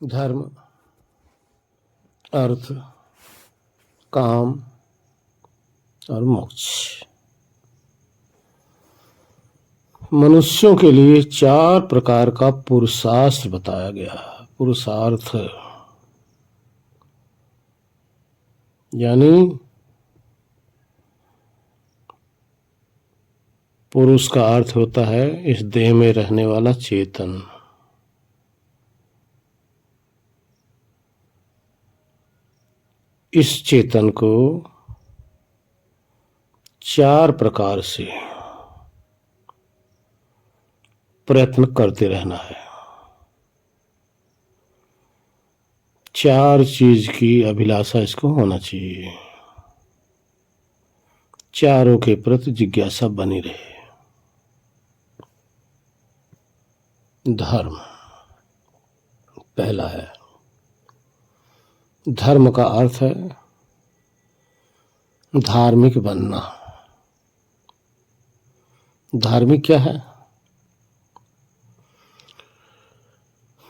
धर्म, अर्थ, काम और मोक्ष। मनुष्यों के लिए 4 प्रकार का पुरुषार्थ बताया गया है। पुरुषार्थ यानी पुरुष का अर्थ होता है इस देह में रहने वाला चेतन। इस चेतन को 4 प्रकार से प्रयत्न करते रहना है। 4 चीज की अभिलाषा इसको होना चाहिए। चारों के प्रति जिज्ञासा बनी रहे। धर्म पहला है। धर्म का अर्थ है धार्मिक बनना। धार्मिक क्या है?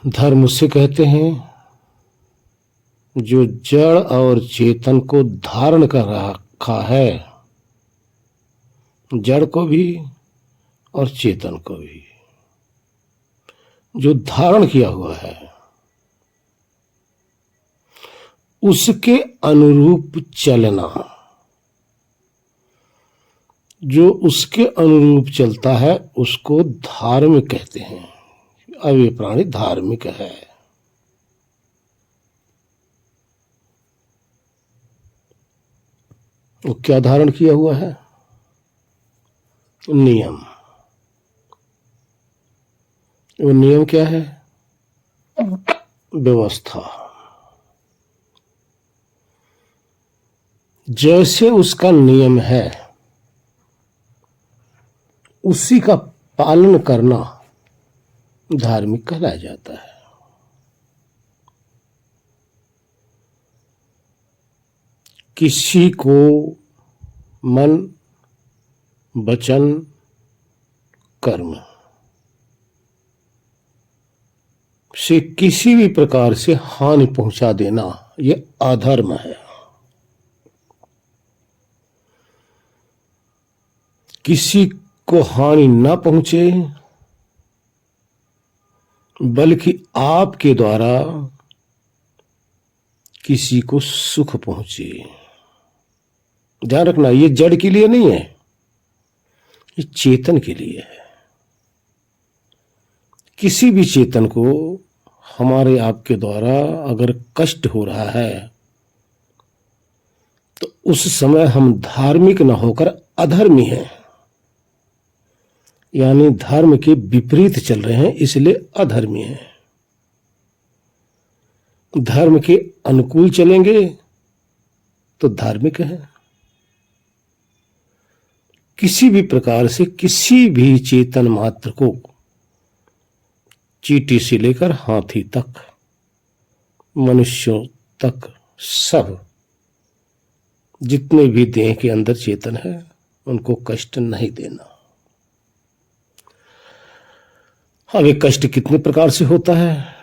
धर्म उसे कहते हैं जो जड़ और चेतन को धारण कर रखा है, जड़ को भी और चेतन को भी, जो धारण किया हुआ है उसके अनुरूप चलना। जो उसके अनुरूप चलता है उसको धार्मिक कहते हैं। अब ये प्राणी धार्मिक है। वो क्या धारण किया हुआ है? नियम। वो नियम क्या है? व्यवस्था। जैसे उसका नियम है उसी का पालन करना धार्मिक कहलाया जाता है। किसी को मन, वचन, कर्म से किसी भी प्रकार से हानि पहुंचा देना ये अधर्म है। किसी को हानि न पहुंचे बल्कि आपके द्वारा किसी को सुख पहुंचे। ध्यान रखना, ये जड़ के लिए नहीं है, ये चेतन के लिए है। किसी भी चेतन को हमारे आपके द्वारा अगर कष्ट हो रहा है तो उस समय हम धार्मिक न होकर अधर्मी हैं, यानी धर्म के विपरीत चल रहे हैं, इसलिए अधर्मी हैं। धर्म के अनुकूल चलेंगे तो धार्मिक है। किसी भी प्रकार से किसी भी चेतन मात्र को, चींटी से लेकर हाथी तक, मनुष्यों तक, सब जितने भी देह के अंदर चेतन है उनको कष्ट नहीं देना। अब ये कष्ट कितने प्रकार से होता है,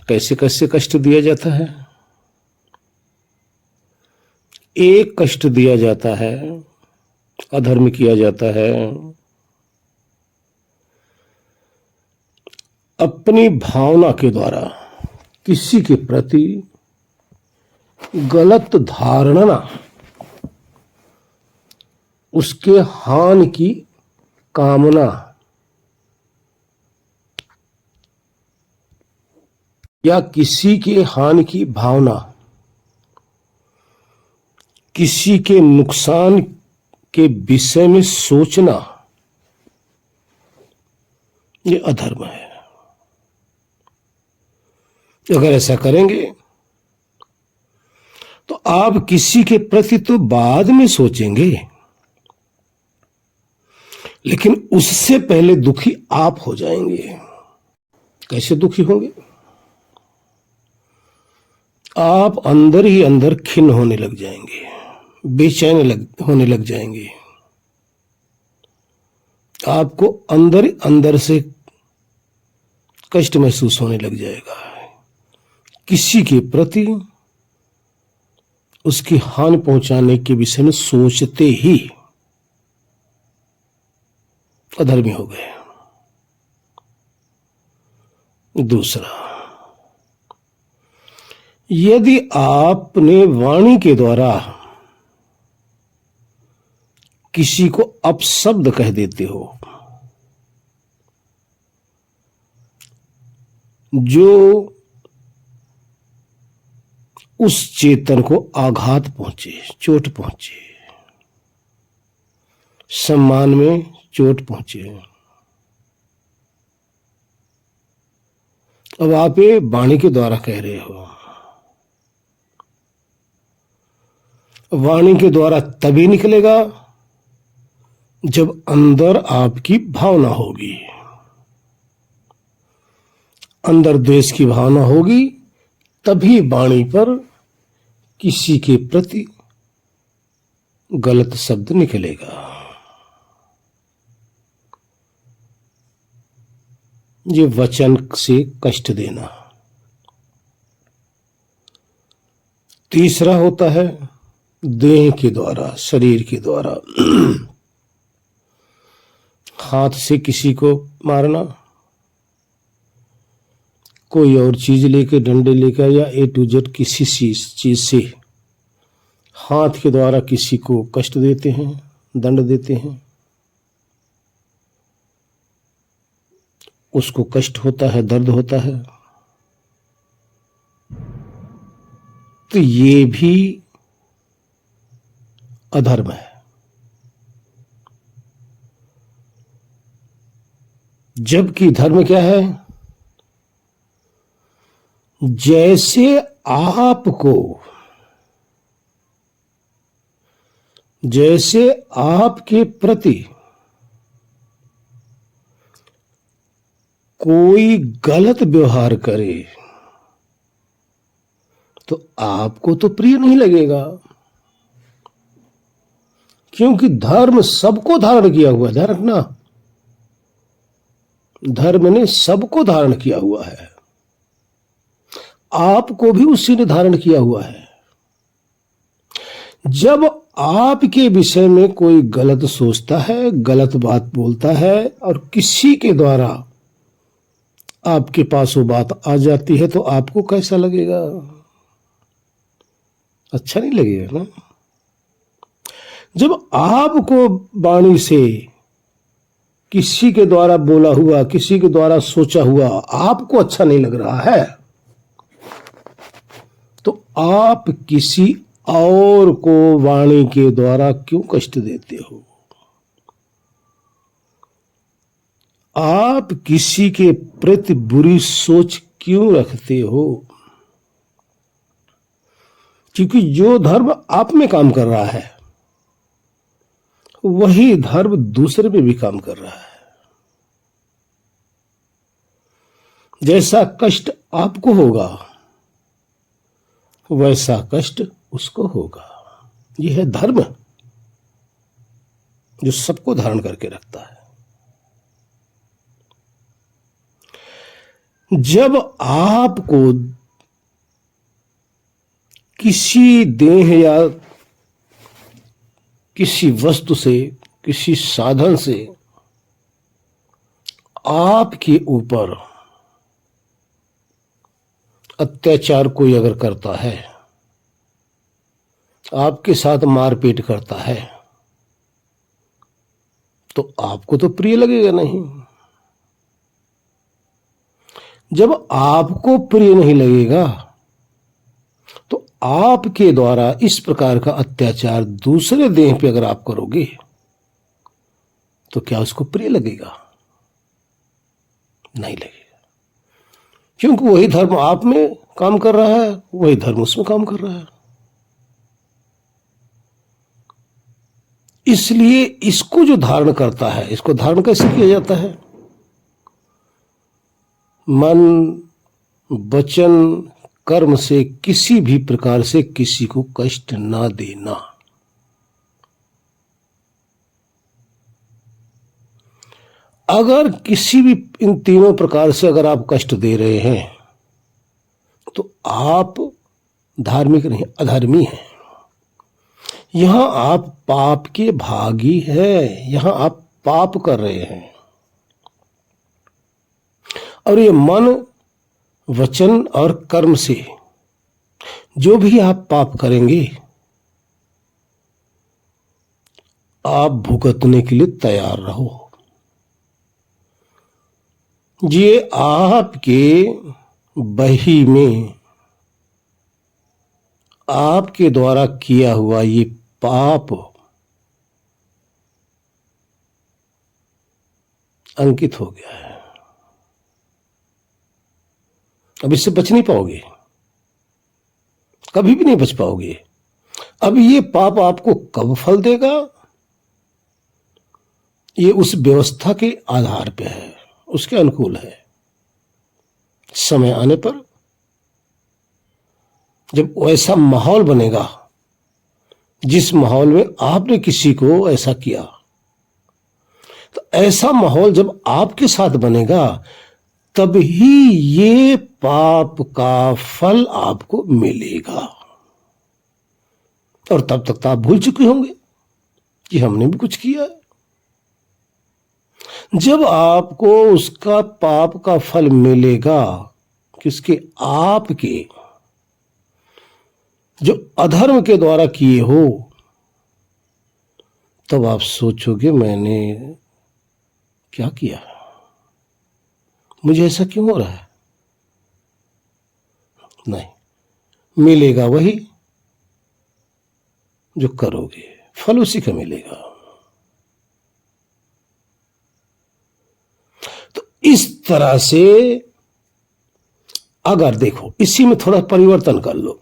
कैसे कैसे कष्ट दिया जाता है? एक कष्ट दिया जाता है, अधर्म किया जाता है, अपनी भावना के द्वारा किसी के प्रति गलत धारणा, उसके हानि की कामना या किसी के हानि की भावना, किसी के नुकसान के विषय में सोचना, ये अधर्म है। अगर ऐसा करेंगे तो आप किसी के प्रति तो बाद में सोचेंगे, लेकिन उससे पहले दुखी आप हो जाएंगे। कैसे दुखी होंगे? आप अंदर ही अंदर खिन्न होने लग जाएंगे, बेचैन होने लग जाएंगे। आपको अंदर अंदर से कष्ट महसूस होने लग जाएगा। किसी के प्रति उसकी हानि पहुंचाने के विषय में सोचते ही अधर्मी हो गए। दूसरा, यदि आपने वाणी के द्वारा किसी को अपशब्द कह देते हो, जो उस चेतन को आघात पहुंचे, चोट पहुंचे, सम्मान में चोट पहुंचे, अब आप ये वाणी के द्वारा कह रहे हो। वाणी के द्वारा तभी निकलेगा जब अंदर आपकी भावना होगी, अंदर द्वेष की भावना होगी, तभी वाणी पर किसी के प्रति गलत शब्द निकलेगा। ये वचन से कष्ट देना। तीसरा होता है देह के द्वारा, शरीर के द्वारा। हाथ से किसी को मारना, कोई और चीज लेकर, डंडे लेकर, या ए टू जेड किसी चीज से हाथ के द्वारा किसी को कष्ट देते हैं, दंड देते हैं, उसको कष्ट होता है, दर्द होता है, तो ये भी अधर्म है। जबकि धर्म क्या है? जैसे आपके प्रति कोई गलत व्यवहार करे तो आपको तो प्रिय नहीं लगेगा, क्योंकि धर्म सबको धारण किया हुआ है। ध्यान रखना, धर्म ने सबको धारण किया हुआ है, आपको भी उसी ने धारण किया हुआ है। जब आपके विषय में कोई गलत सोचता है, गलत बात बोलता है, और किसी के द्वारा आपके पास वो बात आ जाती है, तो आपको कैसा लगेगा? अच्छा नहीं लगेगा ना। जब आपको वाणी से किसी के द्वारा बोला हुआ, किसी के द्वारा सोचा हुआ आपको अच्छा नहीं लग रहा है, तो आप किसी और को वाणी के द्वारा क्यों कष्ट देते हो? आप किसी के प्रति बुरी सोच क्यों रखते हो? क्योंकि जो धर्म आप में काम कर रहा है, वही धर्म दूसरे में भी काम कर रहा है। जैसा कष्ट आपको होगा, वैसा कष्ट उसको होगा। यह है धर्म, जो सबको धारण करके रखता है। जब आपको किसी देह या किसी वस्तु से, किसी साधन से आपके ऊपर अत्याचार कोई अगर करता है, आपके साथ मारपीट करता है, तो आपको तो प्रिय लगेगा नहीं। जब आपको प्रिय नहीं लगेगा, तो आपके द्वारा इस प्रकार का अत्याचार दूसरे देह पे अगर आप करोगे, तो क्या उसको प्रिय लगेगा? नहीं लगेगा, क्योंकि वही धर्म आप में काम कर रहा है, वही धर्म उसमें काम कर रहा है। इसलिए इसको जो धारण करता है, इसको धारण कैसे किया जाता है? मन, वचन, कर्म से किसी भी प्रकार से किसी को कष्ट ना देना। अगर किसी भी इन तीनों प्रकार से अगर आप कष्ट दे रहे हैं, तो आप धार्मिक नहीं, अधर्मी हैं। यहां आप पाप के भागी हैं, यहां आप पाप कर रहे हैं। और ये मन, वचन और कर्म से जो भी आप पाप करेंगे, आप भुगतने के लिए तैयार रहो। ये आपके बही में आपके द्वारा किया हुआ ये पाप अंकित हो गया है। अब इससे बच नहीं पाओगे, कभी भी नहीं बच पाओगे। अब ये पाप आपको कब फल देगा, ये उस व्यवस्था के आधार पे है, उसके अनुकूल है। समय आने पर जब ऐसा माहौल बनेगा, जिस माहौल में आपने किसी को ऐसा किया, तो ऐसा माहौल जब आपके साथ बनेगा, तब ही ये पाप का फल आपको मिलेगा। और तब तक तो आप भूल चुके होंगे कि हमने भी कुछ किया है। जब आपको उसका पाप का फल मिलेगा, किसके? आपके जो अधर्म के द्वारा किए हो, तब आप सोचोगे मैंने क्या किया, मुझे ऐसा क्यों हो रहा है। नहीं, मिलेगा वही जो करोगे, फल उसी का मिलेगा। तो इस तरह से अगर देखो, इसी में थोड़ा परिवर्तन कर लो।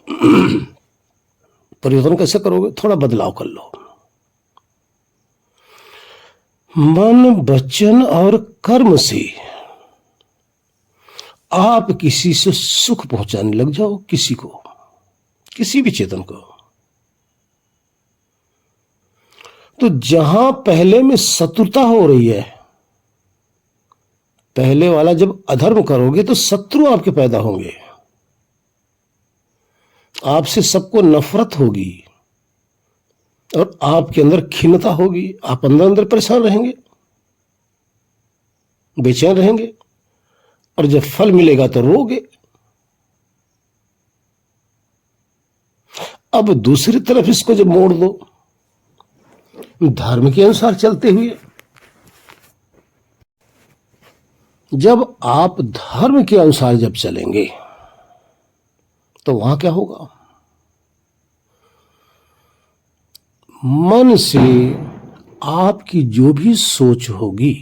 परिवर्तन कैसे करोगे? थोड़ा बदलाव कर लो। मन, वचन और कर्म से आप किसी से सुख पहुंचाने लग जाओ, किसी को, किसी भी चेतन को। तो जहां पहले में शत्रुता हो रही है, पहले वाला जब अधर्म करोगे तो शत्रु आपके पैदा होंगे, आपसे सबको नफरत होगी और आपके अंदर खिन्नता होगी। आप अंदर अंदर परेशान रहेंगे, बेचैन रहेंगे, और जब फल मिलेगा तो रोगे। अब दूसरी तरफ इसको जब मोड़ दो, धर्म के अनुसार चलते हुए, जब आप धर्म के अनुसार जब चलेंगे तो वहां क्या होगा? मन से आपकी जो भी सोच होगी,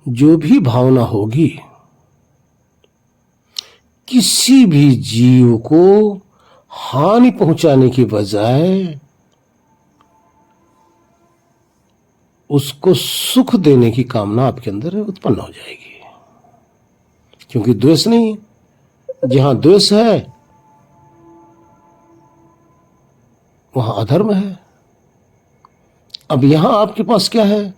जो भी भावना होगी, किसी भी जीव को हानि पहुंचाने की बजाय उसको सुख देने की कामना आपके अंदर उत्पन्न हो जाएगी। क्योंकि द्वेष नहीं, जहां द्वेष है वहां अधर्म है। अब यहां आपके पास क्या है?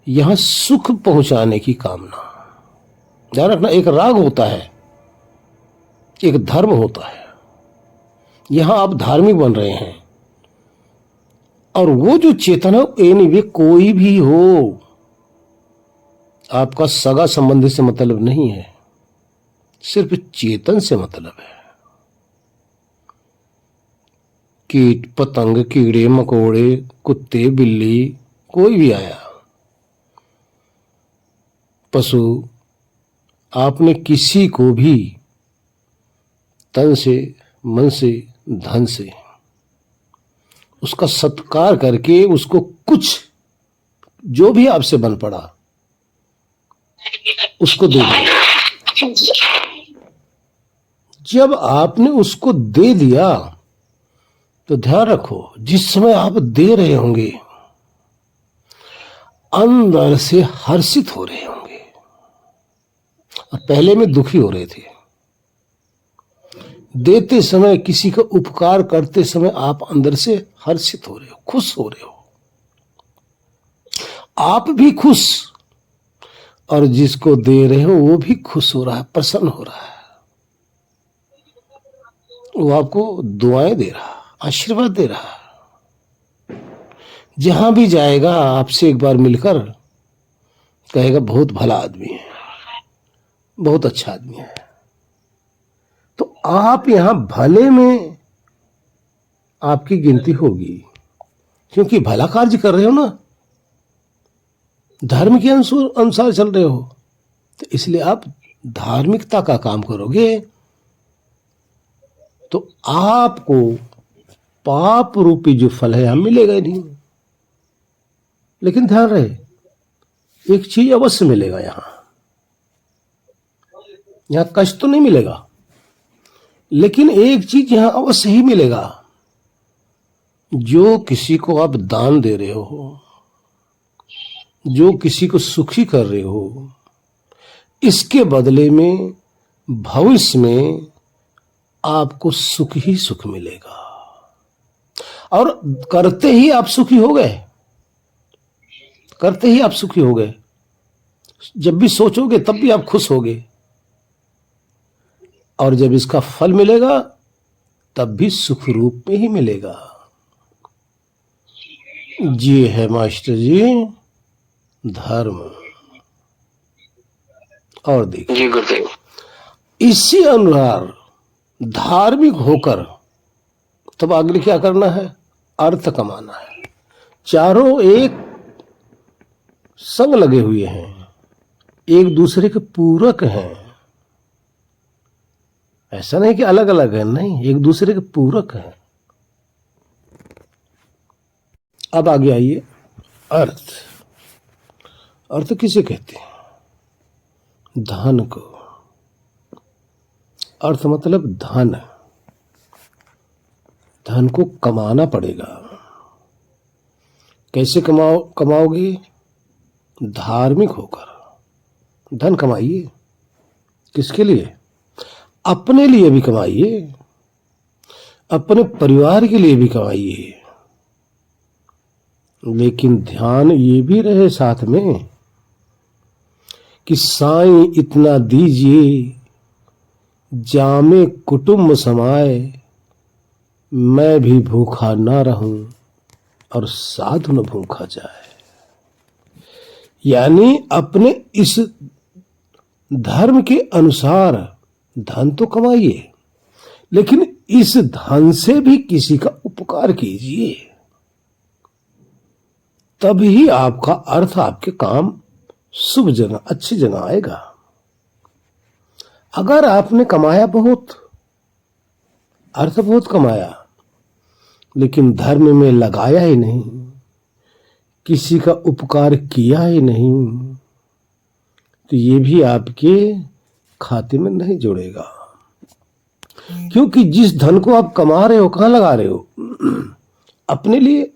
यहां सुख पहुंचाने की कामना। ध्यान रखना, एक राग होता है, एक धर्म होता है। यहां आप धार्मिक बन रहे हैं, और वो जो चेतन है, एनीवे कोई भी हो, आपका सगा संबंधी से मतलब नहीं है, सिर्फ चेतन से मतलब है। कीट पतंग, कीड़े मकोड़े, कुत्ते बिल्ली, कोई भी आया, पशु, आपने किसी को भी तन से, मन से, धन से उसका सत्कार करके उसको कुछ जो भी आपसे बन पड़ा उसको दे दिया। जब आपने उसको दे दिया तो ध्यान रखो, जिस समय आप दे रहे होंगे अंदर से हर्षित हो रहे होंगे, और पहले में दुखी हो रहे थे। देते समय, किसी का उपकार करते समय आप अंदर से हर्षित हो रहे हो, खुश हो रहे हो। आप भी खुश, और जिसको दे रहे हो वो भी खुश हो रहा है, प्रसन्न हो रहा है, वो आपको दुआएं दे रहा, आशीर्वाद दे रहा। जहां भी जाएगा आपसे एक बार मिलकर कहेगा बहुत भला आदमी है, बहुत अच्छा आदमी है। तो आप यहां भले में आपकी गिनती होगी, क्योंकि भला कार्य कर रहे हो ना, धर्म के अनुसार चल रहे हो, तो इसलिए आप धार्मिकता का काम करोगे तो आपको पाप रूपी जो फल है यहां मिलेगा ही नहीं। लेकिन ध्यान रहे, एक चीज अवश्य मिलेगा, यहां कष्ट तो नहीं मिलेगा, लेकिन एक चीज यहां अवश्य ही मिलेगा। जो किसी को आप दान दे रहे हो, जो किसी को सुखी कर रहे हो, इसके बदले में भविष्य में आपको सुख ही सुख मिलेगा। और करते ही आप सुखी हो गए, करते ही आप सुखी हो गए। जब भी सोचोगे तब भी आप खुश होगे, और जब इसका फल मिलेगा तब भी सुख रूप में ही मिलेगा। ये है मास्टर जी धर्म। और देखिए जी गुरुदेव, इसी अनुसार धार्मिक होकर तब आगे क्या करना है, अर्थ कमाना है। चारों एक संग लगे हुए हैं, एक दूसरे के पूरक हैं। ऐसा नहीं कि अलग अलग है, नहीं, एक दूसरे के पूरक हैं। अब आगे आइए, अर्थ। अर्थ किसे कहते हैं? धन को। अर्थ मतलब धन। धन को कमाना पड़ेगा। कैसे कमाओगे? धार्मिक होकर धन कमाइए। किसके लिए? अपने लिए भी कमाइए, अपने परिवार के लिए भी कमाइए, लेकिन ध्यान ये भी रहे साथ में कि साईं इतना दीजिए जामे कुटुंब समाए, मैं भी भूखा ना रहूं और साधु न भूखा जाए। यानी अपने इस धर्म के अनुसार धन तो कमाइए, लेकिन इस धन से भी किसी का उपकार कीजिए, तभी आपका अर्थ आपके काम शुभ जगह, अच्छी जगह आएगा। अगर आपने कमाया बहुत, अर्थ बहुत कमाया, लेकिन धर्म में लगाया ही नहीं, किसी का उपकार किया ही नहीं, तो ये भी आपके खाते में नहीं जुड़ेगा। क्योंकि जिस धन को आप कमा रहे हो, कहां लगा रहे हो? अपने लिए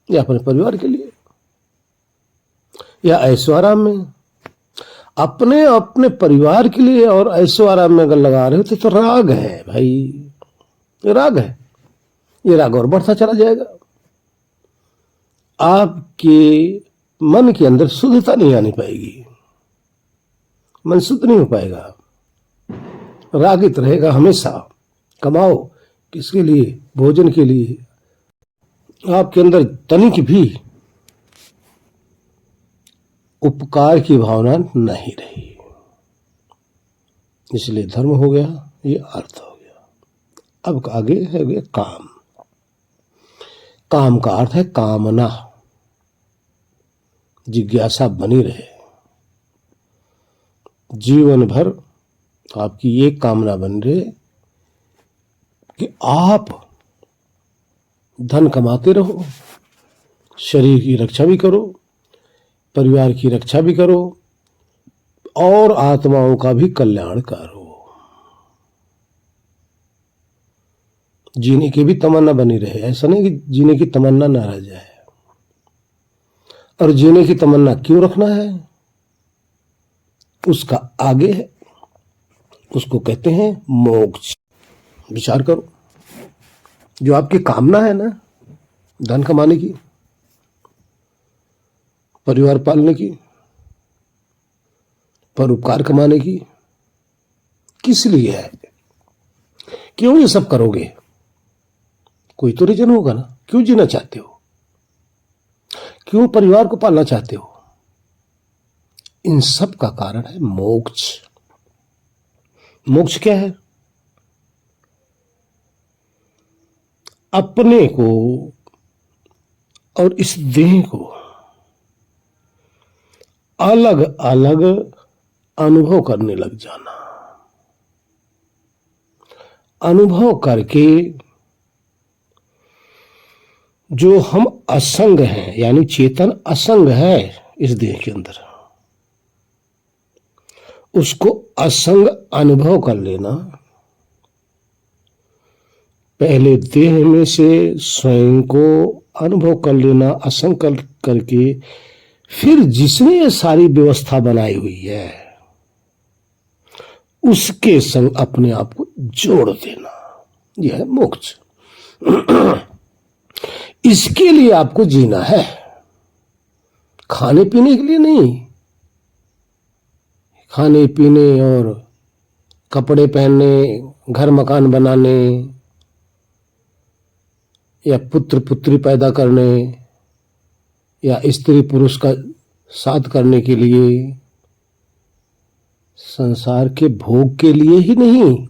या अपने परिवार के लिए या ऐशो आराम में? अपने अपने परिवार के लिए और ऐशो आराम में अगर लगा रहे हो तो राग है भाई, ये राग है। ये राग और बढ़ता चला जाएगा। आपके मन के अंदर शुद्धता नहीं आनी पाएगी, मन शुद्ध नहीं हो पाएगा, रागित रहेगा हमेशा। कमाओ किसके लिए? भोजन के लिए। आपके अंदर तनिक भी उपकार की भावना नहीं रही, इसलिए धर्म हो गया, ये अर्थ हो गया। अब आगे है गया काम। काम का अर्थ है कामना, जिज्ञासा बनी रहे जीवन भर। आपकी ये कामना बन रहे कि आप धन कमाते रहो, शरीर की रक्षा भी करो, परिवार की रक्षा भी करो, और आत्माओं का भी कल्याण करो। जीने की भी तमन्ना बनी रहे। ऐसा नहीं कि जीने की तमन्ना ना रह जाए। और जीने की तमन्ना क्यों रखना है? उसका आगे है, उसको कहते हैं मोक्ष। विचार करो, जो आपकी कामना है ना, धन कमाने की, परिवार पालने की, परोपकार कमाने की। किस लिए है? क्यों ये सब करोगे? कोई तो रीजन होगा ना। क्यों जीना चाहते हो? क्यों परिवार को पालना चाहते हो? इन सब का कारण है मोक्ष। मोक्ष क्या है? अपने को और इस देह को अलग अलग अनुभव करने लग जाना। अनुभव करके जो हम असंग हैं, यानी चेतन असंग है इस देह के अंदर, उसको असंग अनुभव कर लेना। पहले देह में से स्वयं को अनुभव कर लेना असंग करके, फिर जिसने ये सारी व्यवस्था बनाई हुई है उसके संग अपने आप को जोड़ देना, यह है मोक्ष। इसके लिए आपको जीना है, खाने पीने के लिए नहीं। खाने पीने और कपड़े पहनने, घर मकान बनाने, या पुत्र पुत्री पैदा करने, या स्त्री पुरुष का साथ करने के लिए, संसार के भोग के लिए ही नहीं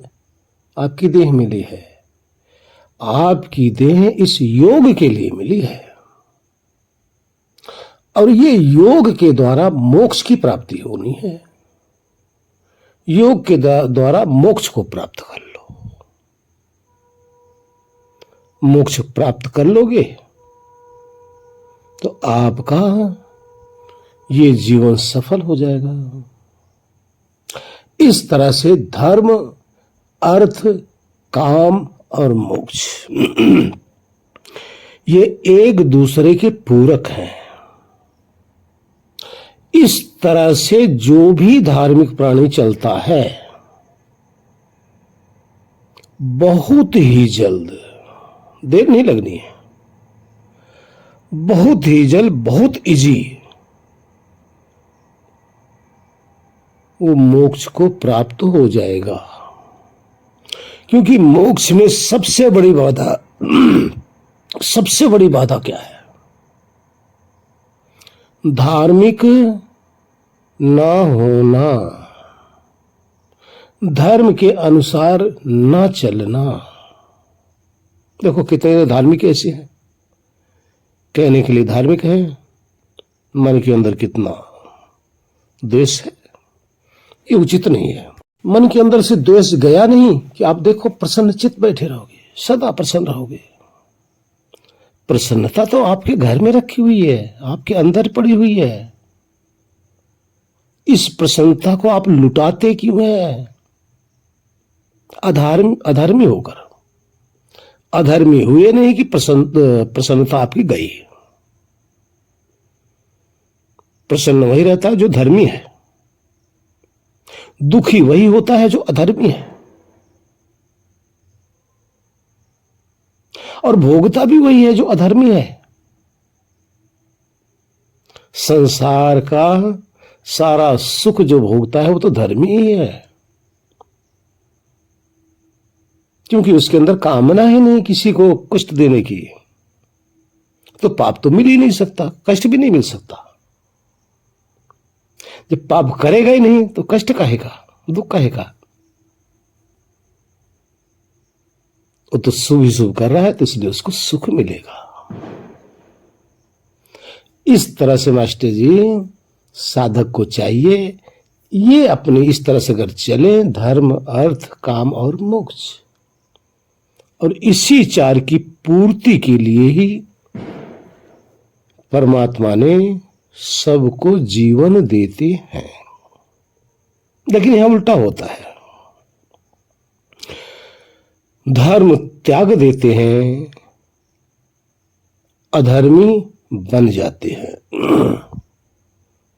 आपकी देह मिली है। आपकी देह इस योग के लिए मिली है, और ये योग के द्वारा मोक्ष की प्राप्ति होनी है। योग के द्वारा मोक्ष को प्राप्त कर लो। मोक्ष प्राप्त कर लोगे तो आपका ये जीवन सफल हो जाएगा। इस तरह से धर्म, अर्थ, काम और मोक्ष ये एक दूसरे के पूरक हैं। इस तरह से जो भी धार्मिक प्राणी चलता है, बहुत ही जल्द, देर नहीं लगनी है, बहुत ही जल्द, बहुत इजी, वो मोक्ष को प्राप्त हो जाएगा। क्योंकि मोक्ष में सबसे बड़ी बाधा सबसे बड़ी बाधा क्या है? धार्मिक ना होना, धर्म के अनुसार ना चलना। देखो कितने धार्मिक ऐसे हैं, कहने के लिए धार्मिक है, मन के अंदर कितना द्वेष है। ये उचित नहीं है। मन के अंदर से द्वेष गया नहीं कि आप देखो प्रसन्नचित्त बैठे रहोगे, सदा प्रसन्न रहोगे। प्रसन्नता तो आपके घर में रखी हुई है, आपके अंदर पड़ी हुई है। इस प्रसन्नता को आप लुटाते क्यों हैं? अधर्मी होकर। अधर्मी हुए नहीं कि प्रसन्नता आपकी गई। प्रसन्न वही रहता है जो धर्मी है, दुखी वही होता है जो अधर्मी है, और भोगता भी वही है जो अधर्मी है। संसार का सारा सुख जो भोगता है वो तो धर्मी ही है, क्योंकि उसके अंदर कामना ही नहीं किसी को कष्ट देने की। तो पाप तो मिल ही नहीं सकता, कष्ट भी नहीं मिल सकता। जब पाप करेगा ही नहीं तो कष्ट काहेगा, दुख काहेगा? वो तो शुभ ही शुभ कर रहा है, तो इसलिए उसको सुख मिलेगा। इस तरह से मास्टर जी साधक को चाहिए, ये अपनी इस तरह से अगर चले, धर्म, अर्थ, काम और मोक्ष, और इसी चार की पूर्ति के लिए ही परमात्मा ने सबको जीवन देते हैं। लेकिन यहां उल्टा होता है, धर्म त्याग देते हैं, अधर्मी बन जाते हैं।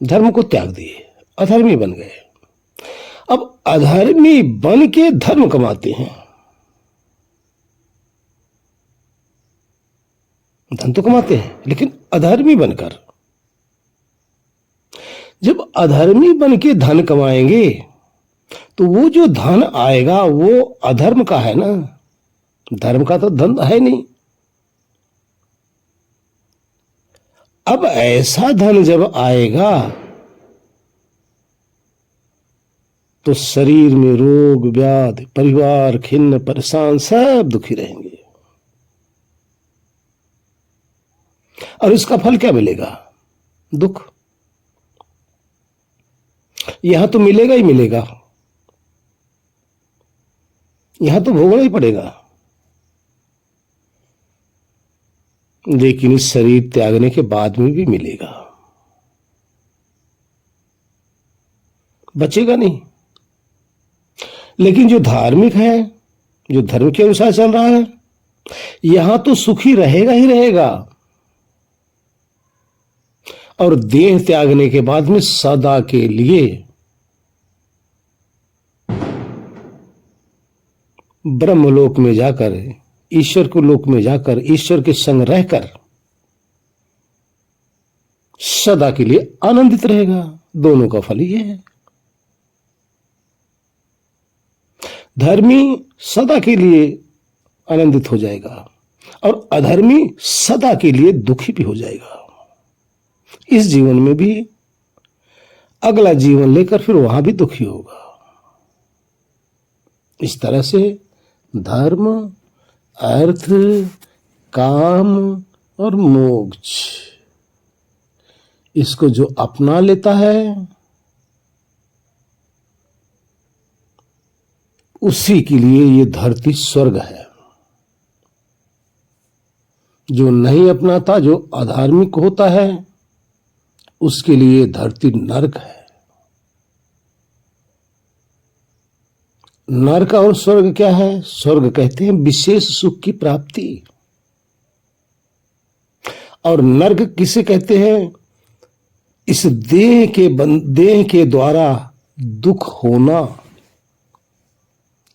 धर्म को त्याग दिए, अधर्मी बन गए। अब अधर्मी बन के धर्म कमाते हैं। धन तो कमाते हैं, लेकिन अधर्मी बनकर। जब अधर्मी बन के धन कमाएंगे तो वो जो धन आएगा वो अधर्म का है ना, धर्म का तो धन है नहीं। अब ऐसा धन जब आएगा तो शरीर में रोग व्याधि, परिवार खिन्न परेशान, सब दुखी रहेंगे। और इसका फल क्या मिलेगा? दुख। यहां तो मिलेगा ही मिलेगा, यहां तो भोगना ही पड़ेगा, लेकिन इस शरीर त्यागने के बाद में भी मिलेगा, बचेगा नहीं। लेकिन जो धार्मिक है, जो धर्म के अनुसार चल रहा है, यहां तो सुखी रहेगा ही रहेगा, और देह त्यागने के बाद में सदा के लिए ब्रह्मलोक में जाकर, ईश्वर को लोक में जाकर, ईश्वर के संग रहकर सदा के लिए आनंदित रहेगा। दोनों का फल ये है। धर्मी सदा के लिए आनंदित हो जाएगा और अधर्मी सदा के लिए दुखी भी हो जाएगा। इस जीवन में भी, अगला जीवन लेकर फिर वहां भी दुखी होगा। इस तरह से धर्म, अर्थ, काम और मोक्ष, इसको जो अपना लेता है उसी के लिए ये धरती स्वर्ग है। जो नहीं अपनाता, जो अधार्मिक होता है, उसके लिए धरती नरक है। नरक और स्वर्ग क्या है? स्वर्ग कहते हैं विशेष सुख की प्राप्ति, और नरक किसे कहते हैं? इस देह के द्वारा दुख होना,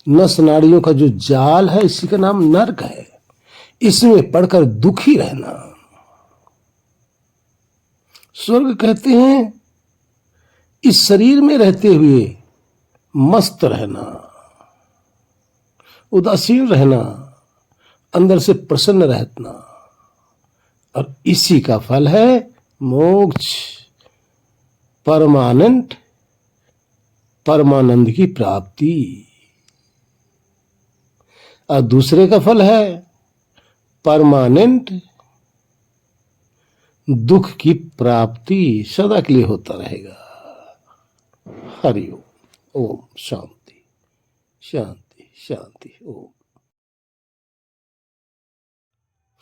नस नाड़ियों का जो जाल है, इसी का नाम नरक है। इसमें पड़कर दुखी रहना। स्वर्ग कहते हैं इस शरीर में रहते हुए मस्त रहना, उदासीन रहना, अंदर से प्रसन्न रहना, और इसी का फल है मोक्ष, परमानंद की प्राप्ति। और दूसरे का फल है परमानेंट दुख की प्राप्ति, सदा के लिए होता रहेगा। हरिओम। ओम शांति शांति शांति। ओम।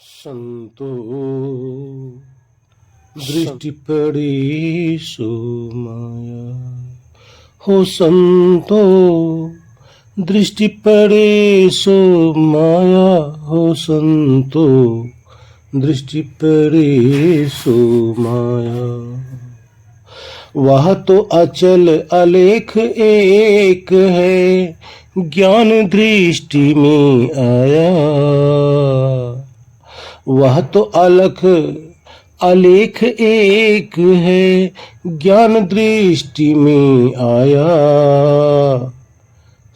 संतो दृष्टि पड़ी सो माया, हो संतो दृष्टि पड़े सो माया, हो संतो दृष्टि पड़े सो माया। वह तो अचल अलेख एक है, ज्ञान दृष्टि में आया। वह तो अलख अलेख एक है, ज्ञान दृष्टि में आया।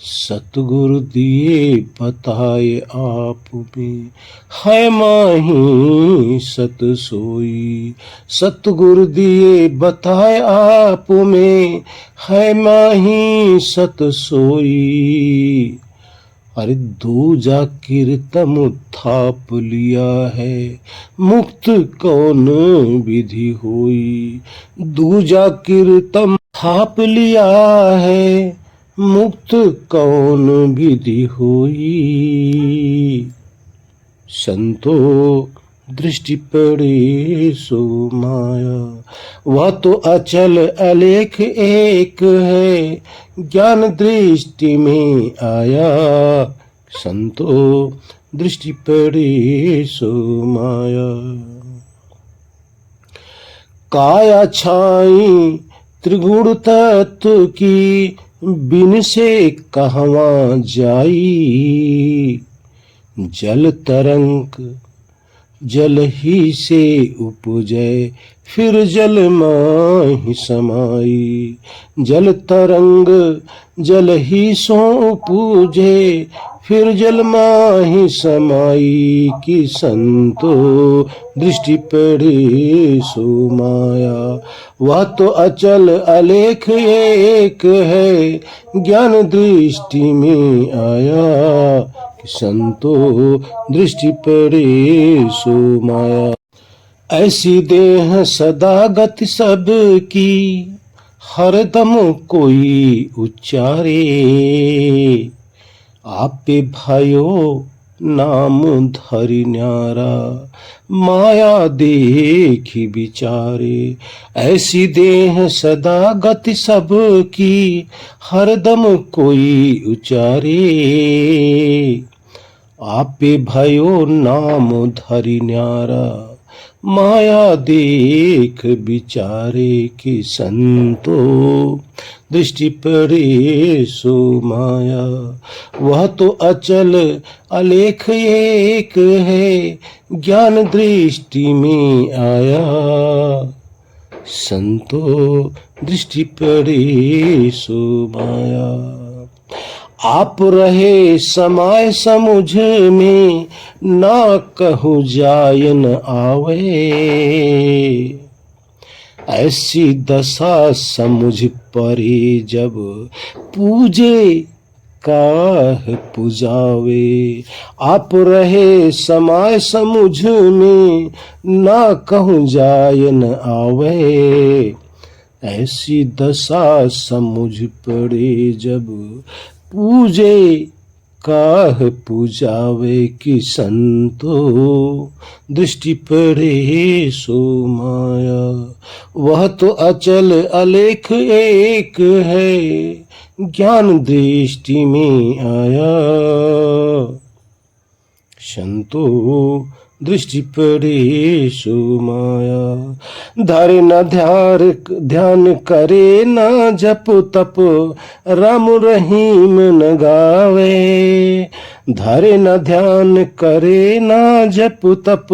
सतगुरु दिए बताए आप में, है माही सत सोई। सतगुरु दिए बताए आप में, है माही सत सोई। अरे दूजा कीर्तम थाप लिया है, मुक्त कौन विधि होई। दूजा कीर्तम थाप लिया है, मुक्त कौन विधि होई। संतो दृष्टि पड़े सो माया, वह तो अचल अलेख एक है, ज्ञान दृष्टि में आया। संतो दृष्टि पड़े सो माया। काया छाई त्रिगुण तत्व की, बिन से कहवा जाई। जल तरंग जल ही से उपजै फिर जल माहि समाई। जल तरंग जल ही सो उपजे फिर जल माहि समाई। कि संतो दृष्टि पड़े सो माया। वह तो अचल अलेख एक है ज्ञान दृष्टि में आया। कि संतो दृष्टि पड़े सो माया। ऐसी देह सदा गति सब की हरदम कोई उच्चारे। आपे भयो नाम धरि न्यारा माया देखी विचारे। ऐसी देह सदा गति सब की हरदम कोई उचारे। आपे भयो नाम धरि न्यारा माया देख विचारे। कि संतो दृष्टि पड़े सो माया। वह तो अचल अलेख एक है ज्ञान दृष्टि में आया। संतो दृष्टि पड़े सो माया। आप रहे समाय समुझ में ना कहूँ जाय न आवे। ऐसी दशा समुझ परे जब पूजे काह पुजावे। आप रहे समाय समुझ में ना कहूँ जाय न आवे। ऐसी दशा समुझ पड़े जब पूजे काह पूजावे। कि संतो दृष्टि पड़े सो माया। वह तो अचल अलेख एक है ज्ञान दृष्टि में आया। संतो दृष्टि पड़े सो माया। धरे न ध्यान करे न जप तप राम रहीम न गावे। धरे न ध्यान करे न जप तप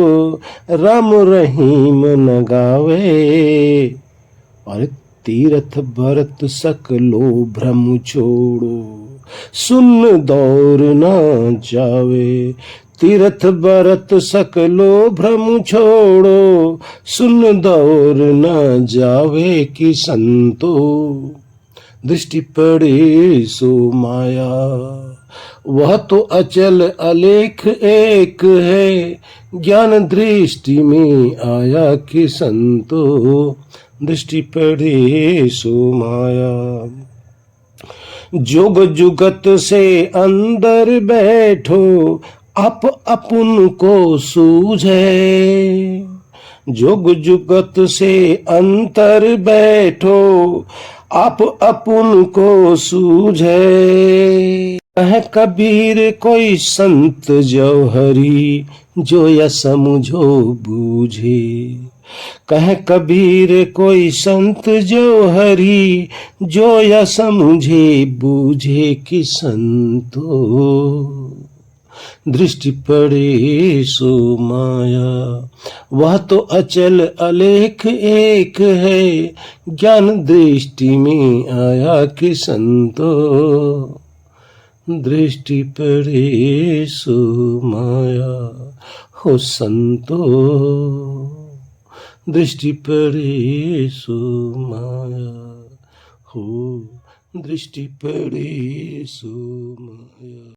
राम रहीम न गावे। और तीर्थ भरत सकलो भ्रम छोड़ो सुन दौर न जावे। तीर्थ भरत सकलो भ्रम छोड़ो सुन दौर न जावे। कि संतो दृष्टि पड़े सो माया। वह तो अचल अलेख एक है ज्ञान दृष्टि में आया। कि संतो दृष्टि पड़े सो माया। जोग जुगत से अंदर बैठो आप अपन को सूझे। जोग जुगत से अंतर बैठो आप अपन को सूझे। कह कबीर कोई संत जो हरि जो या समझो बूझे। कह कबीर कोई संत जो हरि जो या समझे बूझे। कि संतो दृष्टि पड़े सो माया। वह तो अचल अलेख एक है ज्ञान दृष्टि में आया। कि संतो दृष्टि पड़े सो माया। हो संतो दृष्टि पड़े सो माया। हो दृष्टि पड़े सो माया।